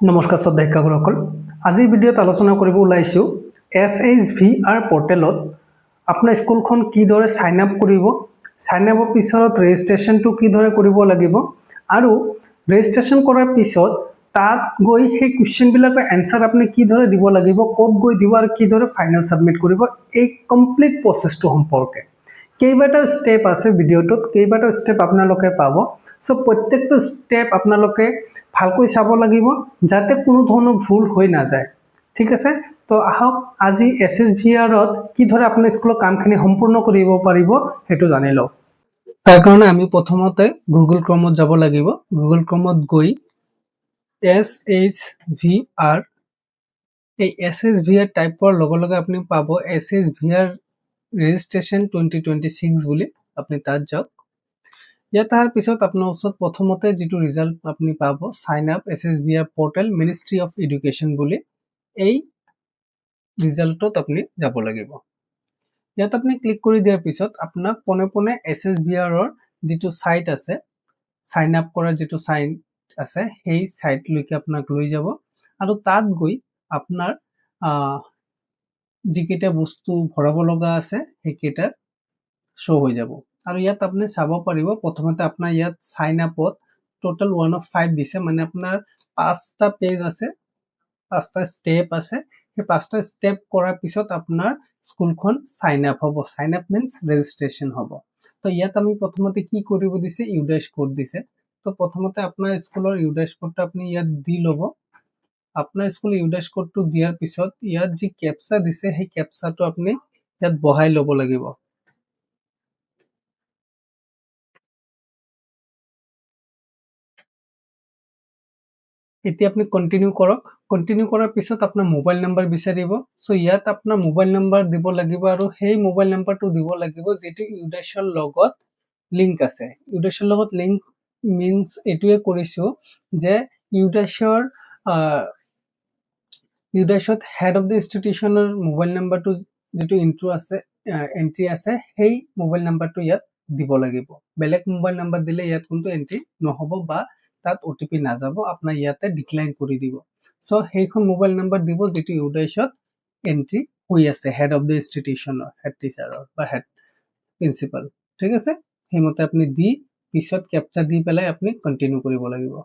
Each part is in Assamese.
নমস্কাৰ শ্ৰদ্ধেয় শিক্ষাগুৰুসকল, আজিৰ ভিডিঅ'ত আলোচনা কৰিব ওলাইছোঁ SHVR পৰ্টেলত আপোনাৰ স্কুলখন কিদৰে সাইন আপ কৰিব, সাইন আপৰ পিছত ৰেজিষ্ট্ৰেশ্যনটো কিদৰে কৰিব লাগিব আৰু ৰেজিষ্ট্ৰেশ্যন কৰাৰ পিছত তাত গৈ সেই কুৱেশ্যনবিলাকৰ এনসাৰ আপুনি কিদৰে দিব লাগিব, ক'ত গৈ দিব আৰু কিদৰে ফাইনেল সাবমিট কৰিব, এই কমপ্লিট প্ৰচেছটো সম্পৰ্কে কেইবাটাও ষ্টেপ আছে। ভিডিঅ'টোত কেইবাটাও ষ্টেপ আপোনালোকে পাব। সো প্ৰত্যেকটো ষ্টেপ আপোনালোকে ভালকৈ চাব লাগিব যাতে কোনো ধৰণৰ ভুল হৈ নাযায়। ঠিক আছে, তো আহক আজি SHVRত কিদৰে আপোনাৰ স্কুলৰ কামখিনি সম্পূৰ্ণ কৰিব পাৰিব সেইটো জানি লওঁ। তাৰ কাৰণে আমি প্ৰথমতে গুগল ক্ৰমত যাব লাগিব। গুগল ক্ৰমত গৈ SHVR, এই SHVR টাইপ কৰাৰ লগে লগে আপুনি পাব SHVR ৰেজিষ্ট্ৰেশ্যন 2026 বুলি। আপুনি তাত যাওক। ইয়াত অহাৰ পিছত আপোনাৰ ওচৰত প্ৰথমতে যিটো ৰিজাল্ট আপুনি পাব, sign up SHVR portal ministry of education বুলি, এই ৰিজাল্টত আপুনি যাব লাগিব। ইয়াত আপুনি ক্লিক কৰি দিয়াৰ পিছত আপোনাক পোনে পোনে SHVRৰ যিটো সাইট আছে, সাইন আপ কৰাৰ যিটো সাইট আছে সেই সাইটলৈকে আপোনাক লৈ যাব আৰু তাত গৈ আপোনাৰ যিকেইটা বস্তু ভৰাব লগা আছে সেইকেইটা শ্ব' হৈ যাব। আৰু ইয়াত আপুনি চাব পাৰিব প্ৰথমতে আপোনাৰ ইয়াত সাইন আপত টোটাল 1 of 5 দিছে, মানে আপোনাৰ 5টা পেজ আছে, 5টা ষ্টেপ আছে। সেই 5টা ষ্টেপ কৰাৰ পিছত আপোনাৰ স্কুলখন সাইন আপ হ'ব। সাইন আপ মিন্স ৰেজিষ্ট্ৰেশ্যন হ'ব। তো ইয়াত আমি প্ৰথমতে কি কৰিব দিছে, ইউডাইছ কোড দিছে। তো প্ৰথমতে আপোনাৰ স্কুলৰ ইউডাইছ কোডটো আপুনি ইয়াত দি ল'ব। আপোনাৰ স্কুল ইউডাইছ কোডটো দিয়াৰ পিছত ইয়াত যি কেপচা দিছে সেই কেপচাটো আপুনি ইয়াত বহাই ল'ব লাগিব। এতিয়া আপনি কন্টিনিউ কৰক। কন্টিনিউ কৰাৰ পিছত আপোনাৰ মোবাইল নাম্বাৰ বিচাৰিব। সো ইয়াত আপোনাৰ মোবাইল নাম্বাৰ দিব লাগিব আৰু সেই মোবাইল নাম্বাৰটো দিব লাগিব যেটো ইউডাইছৰ লগত লিংক আছে। ইউডাইছৰ লগত লিংক মিন্স এটোৱে কৰিছো যে ইউডাইছত হেড অফ দ্য ইনষ্টিটিউচনৰ মোবাইল নাম্বাৰটো যেটো এন্ট্ৰি আছে সেই মোবাইল নাম্বাৰটো ইয়াত দিব লাগিব। বেলেগ মোবাইল নাম্বাৰ দিলে ইয়াত কিন্তু এন্ট্ৰি নহব বা তাত OTP নাযাব, আপোনাৰ ইয়াতে ডিক্লাইন কৰি দিব। সো সেইখন মোবাইল নাম্বাৰ দিব যেটো ইউডাইছত এন্ট্ৰি হৈ আছে, হেড অফ দ্য ইনষ্টিটিউচনৰ, হেড টিচাৰৰ বা হেড প্ৰিন্সিপাল। ঠিক আছে, সেইমতে আপুনি দি পিছত কেপচা দি পেলাই আপুনি কন্টিনিউ কৰিব লাগিব।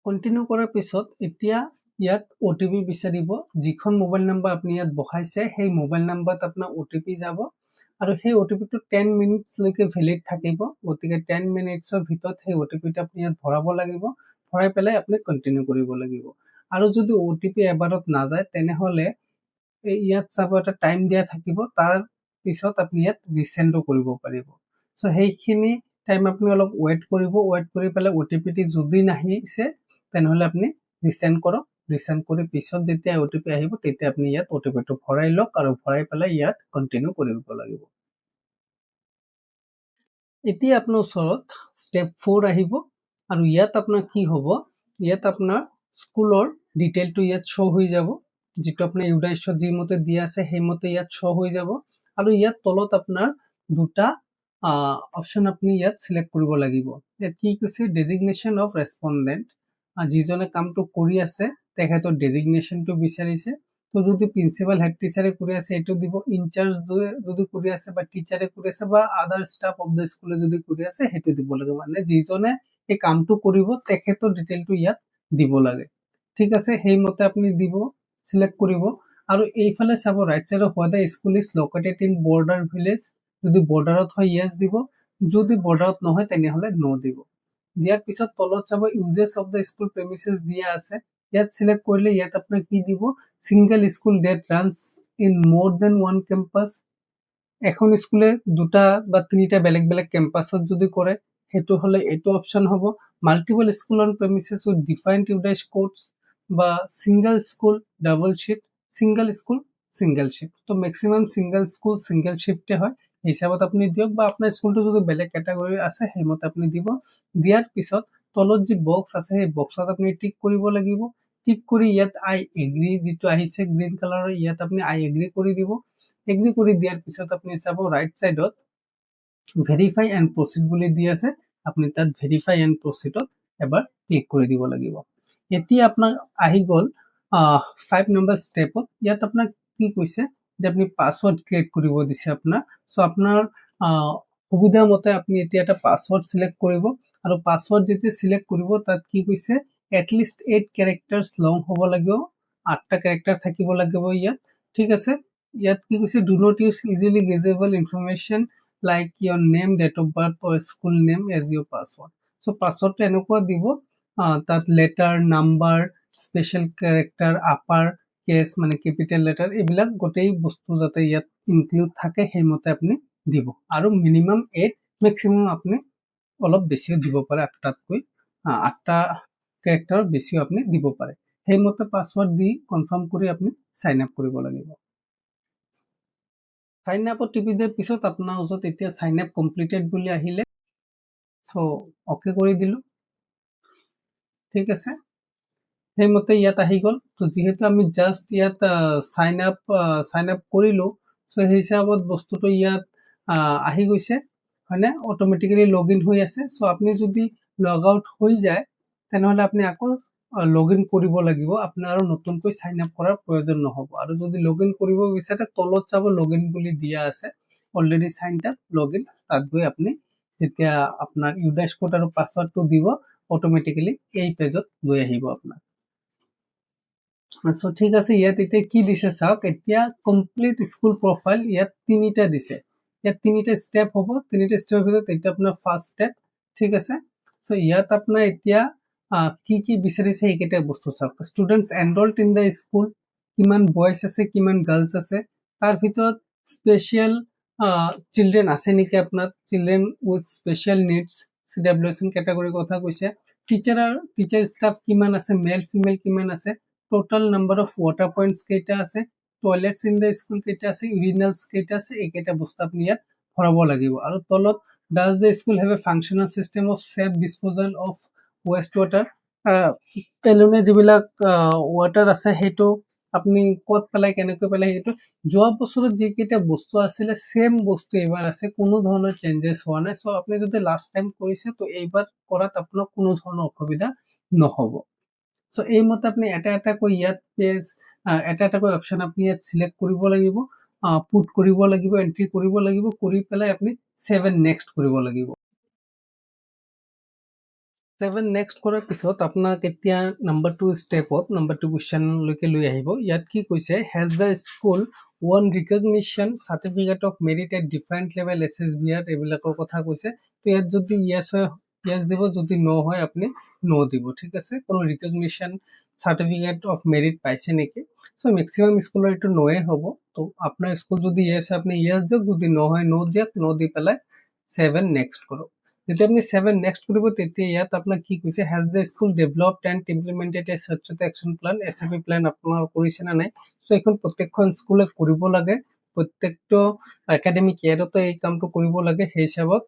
কন্টিনিউ কৰাৰ পিছত এতিয়া ইয়াত OTP বিচাৰিব। যিখন মোবাইল নাম্বাৰ আপুনি ইয়াত বহাইছে সেই মোবাইল নাম্বাৰত আপোনাৰ OTP যাব আৰু সেই OTPটো 10 মিনিটছ লৈকে ভ্যালিড থাকিব। গতিকে 10 মিনিটছৰ ভিতৰত সেই OTPটো আপুনি ইয়াত ভৰাব লাগিব। ভৰাই পেলাই আপুনি কন্টিনিউ কৰিব লাগিব। আৰু যদি OTP এবাৰত নাযায় তেনেহলে ইয়াত চাব এটা টাইম দিয়া থাকিব, তাৰ পিছত আপুনি ইয়াত ৰিসেন্ডো কৰিব পাৰিব। সো সেইখিনি টাইম আপুনি অলপ ওয়েট কৰিব। ওয়েট কৰি পেলাই OTPটি যদি নাহিছে তেনেহলে আপুনি ৰিসেন্ড কৰক। ৰিসেন্ড কৰি পিছত যেতিয়া OTP আহিব তেতিয়া আপুনি ইয়াত OTPটো ভৰাই লওক আৰু ভৰাই পেলাই ইয়াত কন্টিনিউ কৰিব লাগিব। এতিয়া আপোনাৰ ওচৰত স্টেপ 4 আহিব আৰু ইয়াত আপোনাৰ কি হ'ব, ইয়াত আপোনাৰ স্কুলৰ ডিটেইলটো ইয়াত শ্ব' হৈ যাব। যেটো আপোনাৰ ইউডাইছত যি মতে দিয়া আছে সেই মতে ইয়াত শ্ব' হৈ যাব আৰু ইয়াত তলত আপোনাৰ দুটা অপচন আপুনি ইয়াত সিলেক্ট কৰিব লাগিব। ইয়াত কি কৈছে, ডেজিগনেশ্যন অফ ৰেসপন্ডেন্ট, যিজনে কামটো কৰি আছে তেখেতৰ ডেজিগনেশ্যনটো বিচাৰিছে। তো যদি প্ৰিন্সিপাল হেড টিচাৰে কৰি আছে এটো দিব, ইনচাৰ্জ যদি কৰি আছে বা টিচাৰে কৰি আছে বা আদাৰ ষ্টাফ অফ দ্য স্কুলে যদি কৰি আছে হেতু দিব লাগে। মানে যিজনে এই কামটো কৰিব তেখেতৰ ডিটেইলটো ইয়াত দিব লাগে। ঠিক আছে, সেইমতে আপুনি দিব, সিলেক্ট কৰিব আৰু এইফালে চাব right side of whether school is located in border village, যদি বৰ্ডাৰত হয় yes দিব, যদি বৰ্ডাৰত নহয় তেনেহলে no দিব। দিয়াৰ পিছত তলত চাব uses of the school premises দিয়া আছে, ইয়াত সিলেক্ট কৰিলে ইয়াত আপোনাৰ কি দিব, single school that runs in more than one campus. এখন স্কুলে দুটা বা তিনিটা বেলেগ বেলেগ ক্যাম্পাসত যদি কৰে হেতু হলে এটো অপশন হ'ব। Multiple school on premises with defined UDISE codes বা single school double shift, single school single shift. তো ম্যাক্সিমাম সিঙ্গেল স্কুল সিঙ্গেল শিফটে হয়, হিসাবত আপনি দিয়ক বা আপনার স্কুলটো যদি বেলেগ ক্যাটাগরি আছে সেইমতে আপনি দিব। দিয়াৰ পিছত তলত যি বক্স আছে সেই বক্সত আপনি টিক কৰিব লাগিব। টিক কৰি ইয়াত আই এগ্ৰি যেটো আহিছে গ্ৰীন কালাৰৰ, ইয়াত আপনি আই এগ্ৰি কৰি দিব। এগ্ৰি কৰি দিয়াৰ পিছত আপনি চাব ৰাইট সাইডত ভেৰিফাই এণ্ড প্ৰচিড বুলি দি আছে, আপনি তাত ভেৰিফাই এণ্ড প্ৰচিডত এবাৰ ক্লিক কৰি দিব লাগিব। এতিয়া আপোনাক আহি গ'ল 5 নম্বৰ ষ্টেপত। ইয়াত আপোনাক কি কৈছে যে আপুনি পাছৱৰ্ড ক্ৰিয়েট কৰিব দিছে আপোনাক। চ' আপোনাৰ সুবিধা মতে আপুনি এতিয়া এটা পাছৱৰ্ড চিলেক্ট কৰিব, আৰু পাছৱৰ্ড যেতিয়া চিলেক্ট কৰিব তাত কি কৈছে এটলিষ্ট 8 কেৰেক্টাৰ্ছ লং হ'ব লাগিব, 8টা কেৰেক্টাৰ থাকিব লাগিব ইয়াত। ঠিক আছে, ইয়াত কি কৈছে do not use easily guessable information like your name, date of birth or school name as your password. So' পাছৱৰ্ডটো এনেকুৱা দিব, তাত letter, number, special character, upper case মানে কেপিটেল লেটাৰ, এইবিলাক গোটেই বস্তু যাতে ইয়াত ইনক্লুড থাকে সেইমতে আপুনি দিব, আৰু মিনিমাম 8, মেক্সিমাম আপুনি অলপ বেছিও দিব পাৰে, 8টাতকৈ 8টা কেৰেক্টাৰৰ বেছিও আপুনি দিব পাৰে। সেইমতে পাছৱৰ্ড দি কনফাৰ্ম কৰি আপুনি চাইন আপ কৰিব লাগিব। চাইন আপত টিপি দিয়াৰ পিছত আপোনাৰ ওচৰত এতিয়া চাইন আপ কমপ্লিটেড বুলি আহিলে, চ' অ'কে কৰি দিলোঁ। ঠিক আছে, সেইমতে ইয়াত আহি গ'ল। তো যিহেতু আমি জাষ্ট ইয়াত চাইন আপ কৰিলোঁ, চ' সেই হিচাপত বস্তুটো ইয়াত আহি গৈছে, হয়নে, অট'মেটিকেলি লগ ইন হৈ আছে। চ' আপুনি যদি লগ আউট হৈ যায় তেনেহ'লে আপুনি আকৌ লগ ইন কৰিব লাগিব, আপোনাৰ আৰু নতুনকৈ চাইন আপ কৰাৰ প্ৰয়োজন নহ'ব। আৰু যদি লগ ইন কৰিব বিচাৰে তলত চাব লগ ইন বুলি দিয়া আছে, already sign up log in, তাত গৈ আপুনি যেতিয়া আপোনাৰ ইউডাইছ কোড আৰু পাছৱৰ্ডটো দিব অট'মেটিকেলি এই পেজত লৈ আহিব আপোনাক। চ' ঠিক আছে, ইয়াত এতিয়া কি দিছে চাওক, এতিয়া কমপ্লিট স্কুল প্ৰফাইল ইয়াত 3টা দিছে। ইয়াত 3টা ষ্টেপ হ'ব, 3টা ষ্টেপৰ ভিতৰত এতিয়া আপোনাৰ ফাৰ্ষ্ট ষ্টেপ। ঠিক আছে, চ' ইয়াত আপোনাৰ এতিয়া কি কি বিচাৰিছে সেইকেইটা বস্তু চাওক। ষ্টুডেণ্টছ এনৰল্ড ইন দ্য স্কুল, কিমান বয়জ আছে কিমান গাৰ্লছ আছে, তাৰ ভিতৰত স্পেচিয়েল চিলড্ৰেন আছে নেকি আপোনাৰ, children with special needs CWSN কেটেগৰীৰ কথা কৈছে। টিচাৰ ষ্টাফ কিমান আছে, মেল ফিমেল কিমান আছে, total number of water points কেইটা আছে, টয়লেটছ ইন দ্য স্কুল কেইটা আছে, ইউৰিনেলছ কেইটা আছে, এইকেইটা বস্তু আপুনি ইয়াত ভৰাব লাগিব। আৰু তলত does the school have a functional system of safe disposal of waste water, পেলনীয়া যিবিলাক ৱাটাৰ আছে সেইটো আপুনি ক'ত পেলাই কেনেকৈ পেলাই, সেইটো যোৱা বছৰত যিকেইটা বস্তু আছিলে সেম বস্তু এইবাৰ আছে, কোনো ধৰণৰ চেঞ্জেছ হোৱা নাই। চ' আপুনি যদি লাষ্ট টাইম কৰিছে তো এইবাৰ কৰাত আপোনাৰ কোনো ধৰণৰ অসুবিধা নহ'ব। চ' এইমতে আপুনি এটা এটাকৈ ইয়াত পেজ, এটা এটাকৈ অপশ্যন আপুনি ইয়াত চিলেক্ট কৰিব লাগিব, পুট কৰিব লাগিব, এণ্ট্ৰি কৰিব লাগিব, কৰি পেলাই আপুনি 7 নেক্সট কৰিব লাগিব। 7 নেক্সট কৰাৰ পিছত আপোনাক এতিয়া নাম্বাৰ 2 ষ্টেপত নাম্বাৰ 2 কুৱেশ্যনলৈকে লৈ আহিব। ইয়াত কি কৈছে, has the school one recognition certificate of merit at different level SSBR, এইবিলাকৰ কথা কৈছে। তো ইয়াত যদি য়েছ হয় য়েছ দিব, যদি ন হয় আপুনি ন দিব। ঠিক আছে, কোনো ৰিকগনিশ্যন চাৰ্টিফিকেট অফ মেৰিট পাইছে নেকি। চ' মেক্সিমাম স্কুলৰ এইটো নয়ে হ'ব। তো আপোনাৰ স্কুল যদি য়েছ হয় আপুনি য়েছ দিয়ক, যদি ন হয় ন দিয়ক, ন দি পেলাই 7 নেক্সট কৰক। যেতিয়া আপুনি 7 নেক্সট কৰিব তেতিয়া ইয়াত আপোনাক কি কৈছে, has the school developed and implemented a Swachhata action plan, SAP plan আপোনাৰ কৰিছে নে নাই। চ' এইখন প্ৰত্যেকখন স্কুলে কৰিব লাগে, প্ৰত্যেকটো একাডেমিক ইয়েৰতে এই কামটো কৰিব লাগে। সেই হিচাপত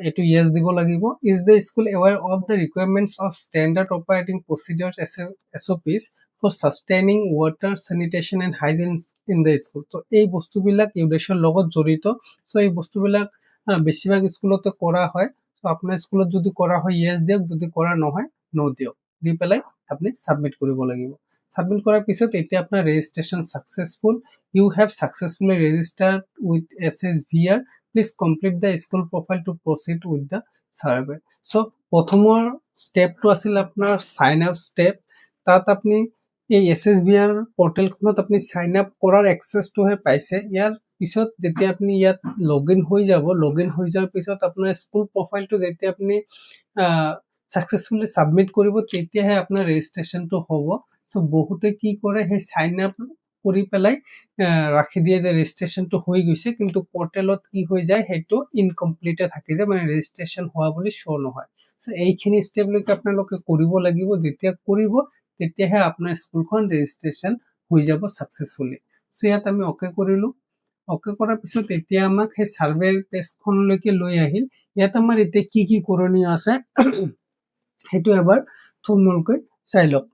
এইটো য়েছ দিব লাগিব। Is the school aware of the requirements of standard operating procedures SOPs for sustaining water sanitation and hygiene in the school. ত' এই বস্তুবিলাক ইউডেছৰ লগত জড়িত। চ' এই বস্তুবিলাক বেছিভাগ স্কুলতে কৰা হয়। চ' আপোনাৰ স্কুলত যদি কৰা হয় য়েছ দিয়ক, যদি কৰা নহয় ন দিয়ক, দি পেলাই আপুনি ছাবমিট কৰিব লাগিব। ছাবমিট কৰাৰ পিছত এতিয়া আপোনাৰ registration successful, you have successfully registered with SSBR, please complete the school profile to proceed with the survey. So' প্ৰথমৰ ষ্টেপটো আছিল আপোনাৰ চাইন আপ ষ্টেপ। তাত আপুনি এই SSBR পৰ্টেলখনত আপুনি চাইন আপ কৰাৰ এক্সেছটোহে পাইছে। ইয়াৰ পিছত যেতিয়া আপুনি ইয়াত লগ ইন হৈ যাব, লগ ইন হৈ যোৱাৰ পিছত আপোনাৰ স্কুল প্ৰফাইলটো যেতিয়া আপুনি ছাকচেছফুলি ছাবমিট কৰিব তেতিয়াহে আপোনাৰ ৰেজিষ্ট্ৰেশ্যনটো হ'ব। চ' বহুতে কি কৰে, সেই চাইন আপ কৰি পেলাই ৰাখি দিয়ে যে ৰেজিষ্ট্ৰেশ্যনটো হৈ গৈছে, কিন্তু পৰ্টেলত কি হৈ যায় সেইটো ইনকমপ্লিটে থাকি যায়, মানে ৰেজিষ্ট্ৰেশ্যন হোৱা বুলি শ্ব' নহয়। চ' এইখিনি ষ্টেপলৈকে আপোনালোকে কৰিব লাগিব। যেতিয়া কৰিব তেতিয়াহে আপোনাৰ স্কুলখন ৰেজিষ্ট্ৰেশ্যন হৈ যাব ছাকচেছফুলি। চ' ইয়াত আমি অ'কে কৰিলোঁ। অ'কে কৰাৰ পিছত এতিয়া আমাক সেই ছাৰ্ভে পেজখনলৈকে লৈ আহিল। ইয়াত আমাৰ এতিয়া কি কি কৰণীয় আছে সেইটো এবাৰ থুলমূলকৈ চাই লওক।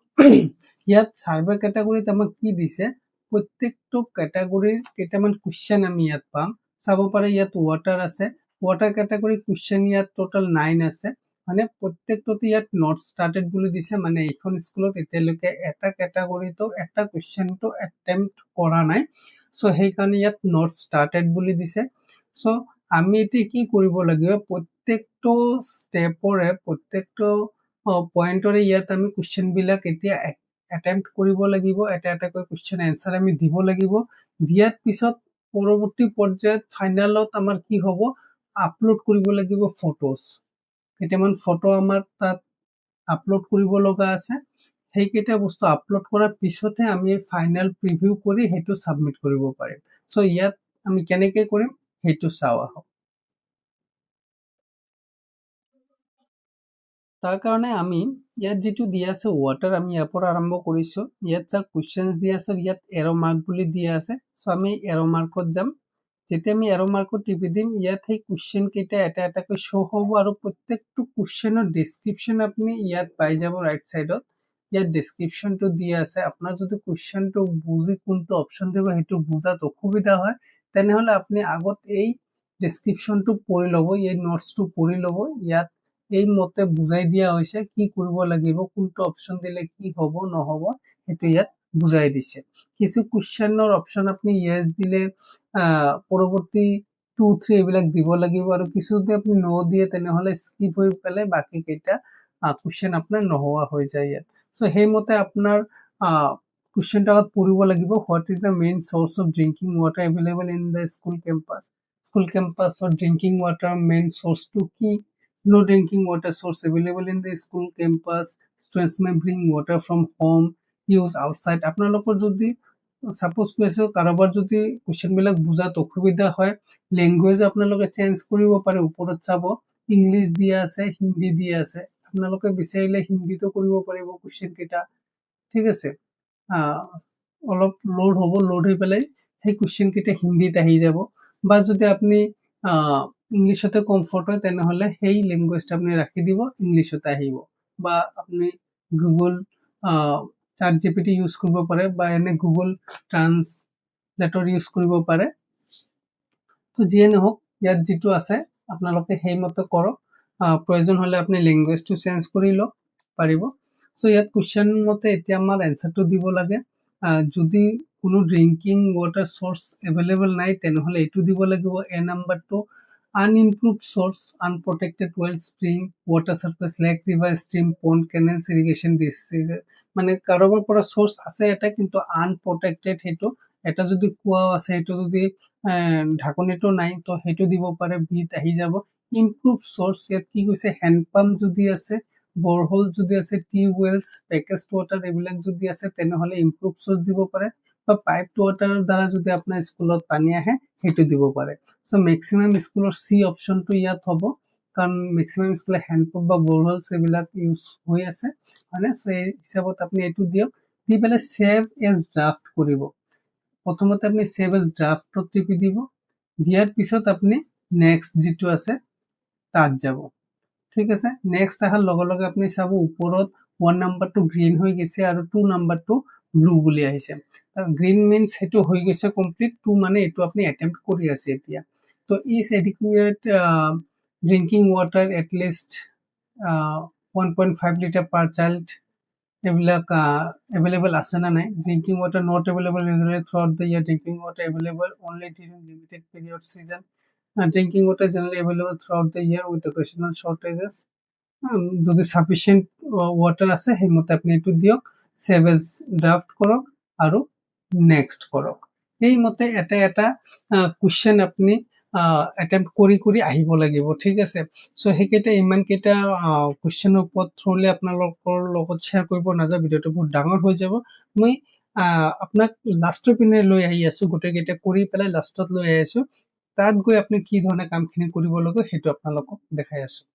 ইয়াত ছাৰ্ভে কেটেগৰীত আমাক কি দিছে, প্ৰত্যেকটো কেটেগৰীৰ কেইটামান কুৱেশ্যন আমি ইয়াত পাম। চাব পাৰে ইয়াত ৱাটাৰ আছে, ৱাটাৰ কেটেগৰী কুৱেশ্যন ইয়াত টোটেল 9 আছে। মানে প্ৰত্যেকটোতে ইয়াত নট ষ্টাৰ্টেড বুলি দিছে, মানে এইখন স্কুলত এতিয়ালৈকে এটা কেটাগৰীতো এটা কুৱেশ্যনটো এটেম্প্ট কৰা নাই। চ' সেইকাৰণে ইয়াত নট ষ্টাৰ্টেড বুলি দিছে। চ' আমি এতিয়া কি কৰিব লাগিব, প্ৰত্যেকটো ষ্টেপৰে প্ৰত্যেকটো পইণ্টৰে ইয়াত আমি কুৱেশ্যনবিলাক এতিয়া এটেম্প্ট কৰিব লাগিব, এটা এটাকৈ কুৱেশ্যন এনচাৰ আমি দিব লাগিব। দিয়াৰ পিছত পৰৱৰ্তী পৰ্যায়ত ফাইনেলত আমাৰ কি হ'ব, আপলোড কৰিব লাগিব ফটোজ। কেইটামান ফটো আমাৰ তাত আপলোড কৰিব লগা আছে। সেইকেইটা বস্তু আপলোড কৰাৰ পিছতহে আমি ফাইনেল প্ৰিভিউ কৰি সেইটো ছাবমিট কৰিব পাৰিম। চ' ইয়াত আমি কেনেকৈ কৰিম সেইটো চাওঁ আহক। তাৰ কাৰণে আমি ইয়াত যিটো দিয়া আছে ৱাটাৰ, আমি ইয়াৰ পৰা আৰম্ভ কৰিছোঁ। ইয়াত যা কুৱেশ্যনছ দিয়া আছে, ইয়াত এৰ' মাৰ্ক বুলি দিয়া আছে। চ' আমি এৰ' মাৰ্কত যাম। যেতিয়া আমি এৰ' মাৰ্কত টিপি দিম, ইয়াত সেই কুৱেশ্যন কেইটা এটা এটাকৈ শ্ব' হ'ব আৰু প্ৰত্যেকটো কুৱেশ্যনৰ ডিছক্ৰিপশ্যন আপুনি ইয়াত পাই যাব ৰাইট ছাইডত। ইয়াত ডিছক্ৰিপশ্যনটো দিয়া আছে। আপোনাৰ যদি কুৱেশ্যনটো বুজি কোনটো অপশ্যন দিব সেইটো বুজাত অসুবিধা হয়, তেনেহ'লে আপুনি আগত এই ডিছক্ৰিপশ্যনটো পঢ়ি ল'ব, এই নোটছটো পঢ়ি ল'ব। ইয়াত এই মতে বুজাই দিয়া হৈছে কি কৰিব লাগিব, কোনটো অপশ্যন দিলে কি হ'ব নহ'ব সেইটো ইয়াত বুজাই দিছে। কিছু কুৱেশ্যনৰ অপশ্যন আপুনি য়েছ দিলে পৰৱৰ্তী 2, 3 এইবিলাক দিব লাগিব, আৰু কিছু যদি আপুনি ন' দিয়ে তেনেহ'লে স্কিপ হৈ পেলাই বাকী কেইটা কুৱেশ্যন আপোনাৰ নোহোৱা হৈ যায় ইয়াত। চ' সেইমতে আপোনাৰ কুৱেশ্যনটো আগত পঢ়িব লাগিব। What is the main source of drinking water available in the school campus. School কেম্পাছৰ ড্ৰিংকিং ৱাটাৰ মেইন চ'ৰ্চটো কি? No drinking water source available in the school campus. Students may bring water from home, use outside. আপোনালোকৰ যদি সাপোজ কৈছো কাৰোবাৰ যদি কুৱেশ্যনবিলাক বুজাত অসুবিধা হয়, লেংগুৱেজ আপোনালোকে চেঞ্জ কৰিব পাৰে। ওপৰত চাব ইংলিছ দিয়া আছে, হিন্দী দিয়া আছে। আপোনালোকে বিচাৰিলে হিন্দীটো কৰিব পাৰিব কুৱেশ্যন কেইটা, ঠিক আছে। অলপ লোড হ'ব, লোড হৈ পেলাই সেই কুৱেশ্যন কেইটা হিন্দীত আহি যাব। বা যদি আপুনি ইংলিছতে কমফৰ্ট হয় তেনেহ'লে সেই লেংগুৱেজটো আপুনি ৰাখি দিব, ইংলিছতে আহিব। বা আপুনি গুগল চাট জিপিটি ইউজ কৰিব পাৰে, বা এনে গুগল ট্ৰান্সলেটৰ ইউজ কৰিব পাৰে। তো যিয়ে নহওক ইয়াত যিটো আছে আপোনালোকে সেইমতে কৰক। প্ৰয়োজন হ'লে আপুনি লেংগুৱেজটো চেঞ্জ কৰি লওক পাৰিব। চ' ইয়াত কুৱেশ্যন মতে এতিয়া আমাৰ এনচাৰটো দিব লাগে। যদি কোনো ড্ৰিংকিং ৱাটাৰ চ'ৰ্চ এভেইলেবল নাই তেনেহ'লে এইটো দিব লাগিব। এ নাম্বাৰটো unimproved source, unprotected well, spring, water surface, lake, river, stream, pond, canals, irrigation disease। মানে কাৰোবাৰ পৰা চ'ৰ্চ আছে এটা কিন্তু আনপ্ৰটেক্টেড, সেইটো এটা যদি কুঁৱাও আছে সেইটো যদি ঢাকনিটো নাই তো সেইটো দিব পাৰে, বিত আহি যাব। ইম্প্ৰুভ চ'ৰ্চ ইয়াত কি কৈছে, হেণ্ডপাম্প যদি আছে, বৰহল যদি আছে, টিউবৱেলছ, পেকেজড ৱাটাৰ এইবিলাক যদি আছে তেনেহ'লে ইম্প্ৰুভ চ'ৰ্চ দিব পাৰে। বা পাইপ ৱাটাৰৰ দ্বাৰা যদি আপোনাৰ স্কুলত পানী আহে সেইটো দিব পাৰে। চ' মেক্সিমাম স্কুলৰ চি অপশ্যনটো ইয়াত হ'ব, কাৰণ মেক্সিমাম স্কুলে হেণ্ডপাম্প বা বৰহলছ এইবিলাক ইউজ হৈ আছে, হয়নে। চ' এই হিচাপত আপুনি এইটো দিয়ক, দি পেলাই ছেভ এজ ড্ৰাফ্ট কৰিব। প্ৰথমতে আপুনি ছেভ এজ ড্ৰাফ্টত টিপি দিব। দিয়াৰ পিছত আপুনি নেক্সট যিটো আছে তাত যাব, ঠিক আছে। নেক্সট অহাৰ লগে লগে আপুনি চাব ওপৰত 1 নাম্বাৰটো গ্ৰীণ হৈ গৈছে আৰু 2 নাম্বাৰটো ব্লু বুলি আহিছে। গ্ৰীণ মিনছ সেইটো হৈ গৈছে কমপ্লিট, 2 মানে এইটো আপুনি এটেম্প্ট কৰি আছে এতিয়া। তো is adequate drinking water at least 1.5 litre per child, এইবিলাক এভেইলেবল আছে না নাই। Drinking water not available regularly throughout the year, drinking water available only during limited period season, drinking water generally available throughout the year with occasional shortages. যদি সাফিচিয়েণ্ট ৱাটাৰ আছে সেইমতে আপুনি এইটো দিয়ক, ছেভ এজ ড্ৰাফ্ট কৰক আৰু নেক্সট কৰক। সেইমতে এটা এটা কুৱেশ্যন আপুনি এটেম্প্ট কৰি কৰি আহিব লাগিব, ঠিক আছে। চ' সেইকেইটা ইমানকেইটা কুৱেশ্যনৰ ওপৰত থ্ৰুলি আপোনালোকৰ লগত শ্বেয়াৰ কৰিব নাযাওঁ, ভিডিঅ'টো বহুত ডাঙৰ হৈ যাব। মই আপোনাক লাষ্টৰ পিনে লৈ আহি আছোঁ, গোটেইকেইটা কৰি পেলাই লাষ্টত লৈ আহি আছোঁ। তাত গৈ আপুনি কি ধৰণে কামখিনি কৰিব লাগে সেইটো আপোনালোকক দেখাই আছোঁ।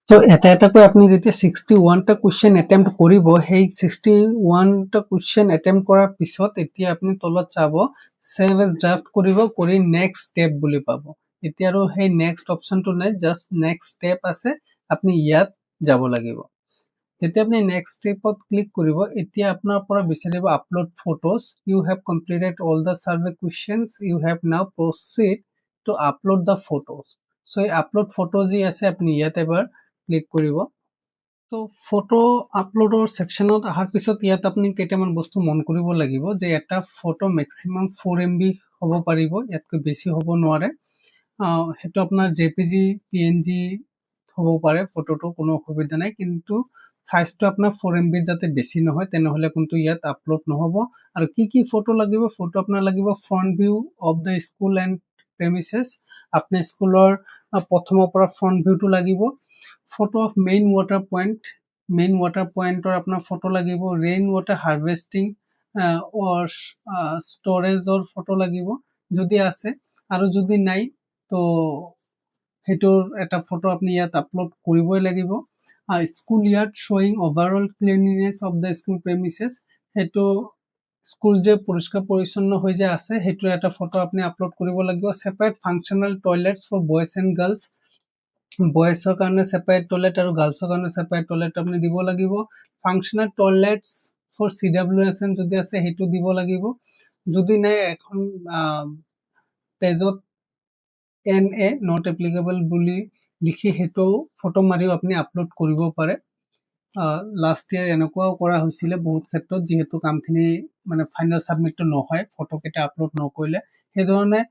তো এটা এটাকৈ আপুনি যেতিয়া 61টা কুৱেশ্যন এটেম্প্ট কৰিব, সেই 61টা কুৱেশ্যন এটেম্প্ট কৰাৰ পিছত এতিয়া আপুনি তলত চাব ছেভ এজ ড্ৰাফ্ট কৰিব, কৰি নেক্সট ষ্টেপ বুলি পাব। এতিয়া আৰু সেই নেক্সট অপশ্যনটো নাই, জাষ্ট নেক্সট ষ্টেপ আছে, আপুনি ইয়াত যাব লাগিব। যেতিয়া আপুনি নেক্সট ষ্টেপত ক্লিক কৰিব, এতিয়া আপোনাৰ পৰা বিচাৰিব upload photos. You have completed all the survey questions, you have now proceed to upload the photos. So এই আপলোড ফটো যি আছে আপুনি ইয়াত এবাৰ ক্লিক কৰিব। তো ফটো আপলোডৰ ছেকশ্যনত অহাৰ পিছত ইয়াত আপুনি কেইটামান বস্তু মন কৰিব লাগিব যে এটা ফটো মেক্সিমাম 4 MB হ'ব পাৰিব, ইয়াতকৈ বেছি হ'ব নোৱাৰে। সেইটো আপোনাৰ JPG PNG হ'ব পাৰে, ফটোটো কোনো অসুবিধা নাই, কিন্তু সাইজটো আপোনাৰ 4 MB যাতে বেছি নহয়, তেনেহ'লে কিন্তু ইয়াত আপলোড নহ'ব। আৰু কি ফটো লাগিব? ফটো আপোনাৰ লাগিব front view of the school and premises. আপোনাৰ স্কুলৰ প্ৰথমৰ পৰা ফ্ৰণ্ট ভিউটো লাগিব। ফটো অফ মেইন ৱাটাৰ পইণ্টৰ আপোনাৰ ফটো লাগিব। ৰেইন ৱাটাৰ হাৰ্ভেষ্টিং অৰ ষ্ট'ৰেজৰ ফটো লাগিব যদি আছে, আৰু যদি নাই তো সেইটোৰ এটা ফটো আপুনি ইয়াত আপলোড কৰিবই লাগিব। স্কুল ইয়াৰ্ড শ্বয়িং overall cleanliness of the school premises, সেইটো স্কুল যে পৰিষ্কাৰ পৰিচ্ছন্ন হৈ যে আছে সেইটোৰ এটা ফটো আপুনি আপলোড কৰিব লাগিব। Separate functional toilets for boys and girls, বয়জৰ কাৰণে ছেপাৰেট টয়লেট আৰু গাৰ্লছৰ কাৰণে ছেপাৰেট টয়লেট আপুনি দিব লাগিব। ফাংচনেল টয়লেটছ ফৰ CWSN যদি আছে সেইটো দিব লাগিব। যদি নাই এখন পেজত NA নট এপ্লিকেবল বুলি লিখি সেইটো ফটো মাৰিও আপুনি আপলোড কৰিব পাৰে। লাষ্ট ইয়াৰ এনেকুৱাও কৰা হৈছিলে বহুত ক্ষেত্ৰত, যিহেতু কামখিনি মানে ফাইনেল ছাবমিটটো নহয় ফটোকেইটা আপলোড নকৰিলে। সেইধৰণে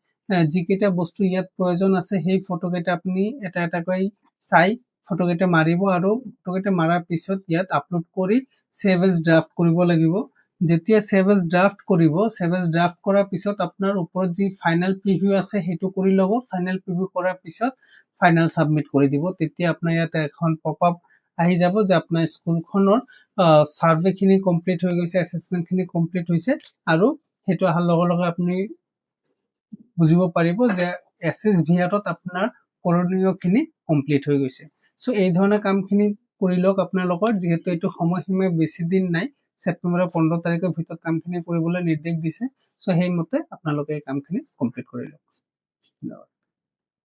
যিকেইটা বস্তু ইয়াত প্ৰয়োজন আছে সেই ফটোকেইটা আপুনি এটা এটাকৈ চাই ফটোকেইটা মাৰিব, আৰু ফটোকেইটা মাৰাৰ পিছত ইয়াত আপলোড কৰি ছেভ এজ ড্ৰাফ্ট কৰিব লাগিব। যেতিয়া ছেভ এজ ড্ৰাফ্ট কৰিব, ছেভ এজ ড্ৰাফ্ট কৰাৰ পিছত আপোনাৰ ওপৰত যি ফাইনেল প্ৰিভিউ আছে সেইটো কৰি ল'ব। ফাইনেল প্ৰিভিউ কৰাৰ পিছত ফাইনেল ছাবমিট কৰি দিব। তেতিয়া আপোনাৰ ইয়াতে এখন পপ আপ আহি যাব যে আপোনাৰ স্কুলখনৰ ছাৰ্ভেখিনি কমপ্লিট হৈ গৈছে, এছেছমেণ্টখিনি কমপ্লিট হৈছে, আৰু সেইটো অহাৰ লগে লগে আপুনি বুজিব পাৰিব যে SSVR-ত আপোনাৰ কৰণীয়খিনি কমপ্লিট হৈ গৈছে। চ' এই ধৰণে কামখিনি কৰি লওক আপোনালোকৰ, যিহেতু এইটো সময়সীমা বেছি দিন নাই, ছেপ্টেম্বৰৰ 15 তাৰিখৰ ভিতৰত কামখিনি কৰিবলৈ নিৰ্দেশ দিছে। চ' সেইমতে আপোনালোকে এই কামখিনি কমপ্লিট কৰি লওক। ধন্যবাদ।